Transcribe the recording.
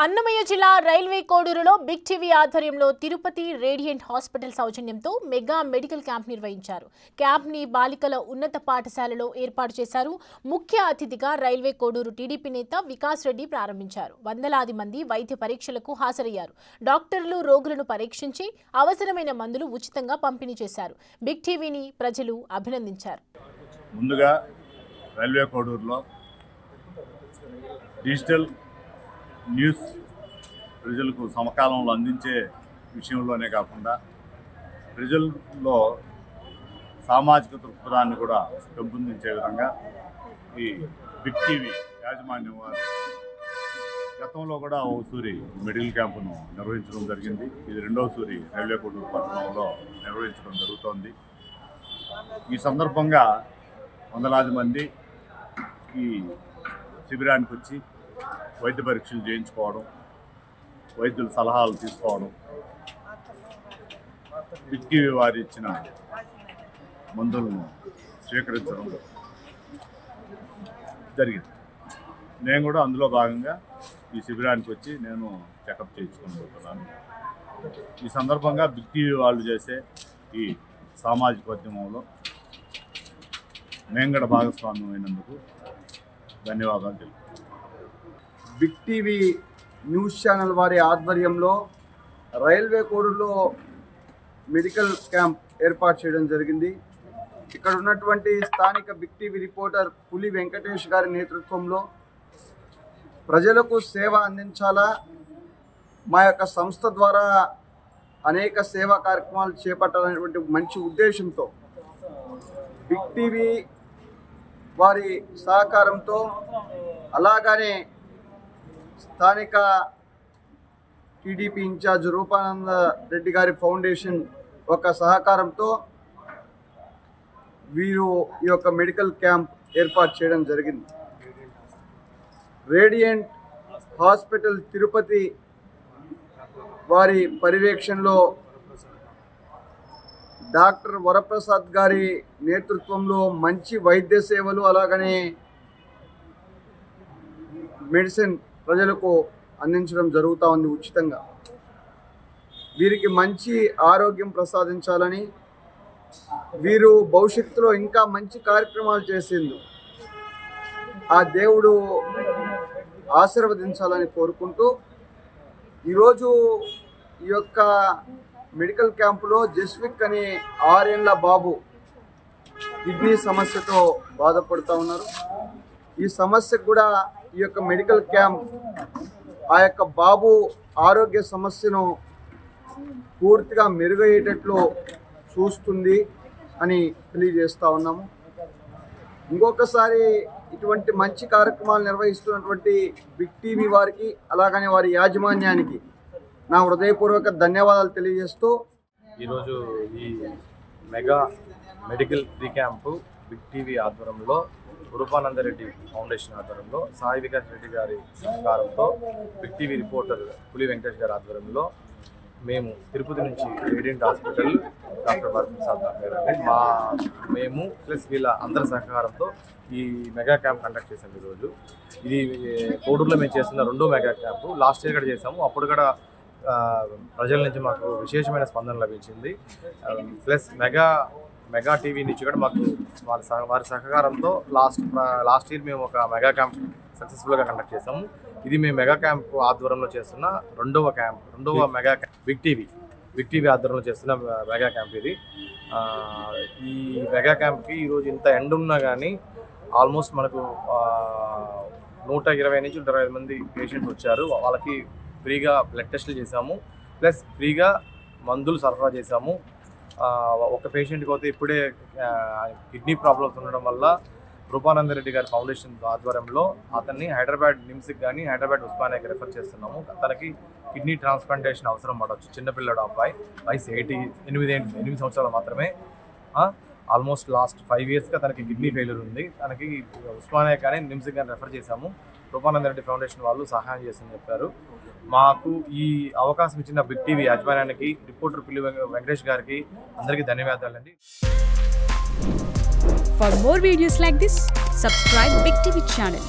అన్నమయ్య జిల్లా railway కోడూరులో big TV ఆధ్వర్యంలో Tirupati radiant hospital సౌజన్యంతో మెగా మెడికల్ క్యాంప్ నిర్వహించారు. క్యాంప్ ని బాలికల ఉన్నత పాఠశాలలో ఏర్పాటు చేశారు. ముఖ్య అతిథిగా రైల్వే కోడూరు టీడీపీ నేత వికాస్ రెడ్డి ప్రారంభించారు. వందలాది మంది వైద్య పరీక్షలకు హాజరయ్యారు. డాక్టర్లు రోగులను పరీక్షించి అవసరమైన మందులు ఉచితంగా పంపిణీ చేశారు. బిగ్ టీవీని ప్రజలు అభినందించారు. ముందుగా రైల్వే కోడూరులో డిజిటల్ న్యూస్ ప్రజలకు సమకాలంలో అందించే విషయంలోనే కాకుండా ప్రజల్లో సామాజిక దృక్పథాన్ని కూడా పెంపొందించే విధంగా ఈ బిగ్ టీవీ యాజమాన్యం వారు గతంలో కూడా ఓసూరి మెడికల్ క్యాంపును నిర్వహించడం జరిగింది. ఇది రెండవ సూరి రైల్వే కోడూరు పట్టణంలో నిర్వహించడం జరుగుతోంది. ఈ సందర్భంగా వందలాది మంది ఈ శిబిరానికి వచ్చి వైద్య పరీక్షలు చేయించుకోవడం, వైద్యుల సలహాలు తీసుకోవడం, బిగ్ టీవీ వారు ఇచ్చిన మందులను స్వీకరించడం జరిగింది. నేను కూడా అందులో భాగంగా ఈ శిబిరానికి వచ్చి నేను చెకప్ చేయించుకోబోతున్నాను. ఈ సందర్భంగా బిగ్ టీవీ వాళ్ళు చేసే ఈ సామాజిక ఉద్యమంలో మేము కూడా భాగస్వామ్యం అయినందుకు ధన్యవాదాలు తెలుపుతున్నాను. బిగ్ టీవీ న్యూస్ ఛానల్ వారి ఆధ్వర్యంలో రైల్వే కోడూరులో మెడికల్ క్యాంప్ ఏర్పాటు చేయడం జరిగింది. ఇక్కడ ఉన్నటువంటి స్థానిక బిగ్ టీవీ రిపోర్టర్ పులి వెంకటేష్ గారి నేతృత్వంలో ప్రజలకు సేవ అందించాలా, మా యొక్క సంస్థ ద్వారా అనేక సేవా కార్యక్రమాలు చేపట్టాలనేటువంటి మంచి ఉద్దేశంతో బిగ్ టీవీ వారి సహకారంతో, అలాగనే స్థానిక టీడీపీ ఇన్ఛార్జ్ రూపానంద రెడ్డి గారి ఫౌండేషన్ ఒక సహకారంతో వీరు ఈ యొక్క మెడికల్ క్యాంప్ ఏర్పాటు చేయడం జరిగింది. రేడియంట్ హాస్పిటల్ తిరుపతి వారి పర్యవేక్షణలో డాక్టర్ వరప్రసాద్ గారి నేతృత్వంలో మంచి వైద్య సేవలు, అలాగనే మెడిసిన్ ప్రజలకు అందించడం జరుగుతూ ఉంది ఉచితంగా. వీరికి మంచి ఆరోగ్యం ప్రసాదించాలని, వీరు భవిష్యత్తులో ఇంకా మంచి కార్యక్రమాలు చేసేందుకు ఆ దేవుడు ఆశీర్వదించాలని కోరుకుంటూ ఈరోజు ఈ యొక్క మెడికల్ క్యాంపులో జస్విక్ అనే 6 ఏళ్ల బాబు కిడ్నీ సమస్యతో బాధపడుతూ ఉన్నారు. ఈ సమస్యకు కూడా ఈ యొక్క మెడికల్ క్యాంప్ ఆ యొక్క బాబు ఆరోగ్య సమస్యను పూర్తిగా మెరుగయ్యేటట్లు చూస్తుంది అని తెలియజేస్తూ ఉన్నాము. ఇంకొకసారి ఇటువంటి మంచి కార్యక్రమాలు నిర్వహిస్తున్నటువంటి బిగ్ టీవీ వారికి, అలాగనే వారి యాజమాన్యానికి నా హృదయపూర్వక ధన్యవాదాలు తెలియజేస్తూ ఈరోజు ఈ mega medical free camp big TV ఆధ్వర్యంలో, రూపానంద రెడ్డి ఫౌండేషన్ ఆధ్వర్యంలో, సాయి వికాస్ రెడ్డి గారి సహకారంతో, బిగ్ టీవీ రిపోర్టర్ పులి వెంకటేష్ గారి ఆధ్వర్యంలో మేము తిరుపతి నుంచి రేడియంట్ హాస్పిటల్ డాక్టర్ వరప్రసాద్ మేము ప్లస్ వీళ్ళ అందరి సహకారంతో ఈ మెగా క్యాంప్ కండక్ట్ చేసాము. ఈరోజు ఇది కోడూరులో మేము చేస్తున్న 2వ మెగా క్యాంపు. లాస్ట్ ఇయర్ కూడా చేసాము. అప్పుడు కూడా ప్రజల నుంచి మాకు విశేషమైన స్పందన లభించింది. ప్లస్ మెగా టీవీ నుంచి కూడా మాకు వారి సహకారంతో లాస్ట్ ఇయర్ మేము ఒక మెగా క్యాంప్ సక్సెస్ఫుల్గా కండక్ట్ చేసాము. ఇది మేము మెగా క్యాంప్ ఆధ్వర్యంలో చేస్తున్న 2వ మెగా క్యాంప్. బిగ్ టీవీ ఆధ్వర్యంలో చేస్తున్న మెగా క్యాంప్ ఇది. ఈ మెగా క్యాంప్కి ఈరోజు ఇంత ఎండ్ ఉన్నా కానీ ఆల్మోస్ట్ మనకు 120 నుంచి 125 మంది పేషెంట్స్ వచ్చారు. వాళ్ళకి ఫ్రీగా బ్లడ్ టెస్టులు చేసాము, ప్లస్ ఫ్రీగా మందులు సరఫరా చేసాము. ఒక పేషెంట్కి అయితే ఇప్పుడే కిడ్నీ ప్రాబ్లమ్స్ ఉండడం వల్ల రూపానంద రెడ్డి గారి ఫౌండేషన్ ఆధ్వర్యంలో అతన్ని హైదరాబాద్ నిమ్స్కి కానీ హైదరాబాద్ ఉస్మానియాకి రెఫర్ చేస్తున్నాము. తనకి కిడ్నీ ట్రాన్స్ప్లాంటేషన్ అవసరం పడవచ్చు. చిన్నపిల్లడు అబ్బాయి, వయసు 8 సంవత్సరాలు మాత్రమే. ఆల్మోస్ట్ లాస్ట్ 5 ఇయర్స్గా తనకి కిడ్నీ ఫెయిల్యూర్ ఉంది. తనకి ఉస్మానియా కానీ నిమ్స్కి కానీ రెఫర్ చేశాము. రూపానంద రెడ్డి ఫౌండేషన్ వాళ్ళు సహాయం చేస్తుందని చెప్పారు. మాకు ఈ అవకాశం ఇచ్చిన బిగ్ టీవీ యాజమాన్యానికి, రిపోర్టర్ పులి వెంకటేష్ గారికి అందరికీ ధన్యవాదాలండి. For more videos like this, subscribe Big TV channel.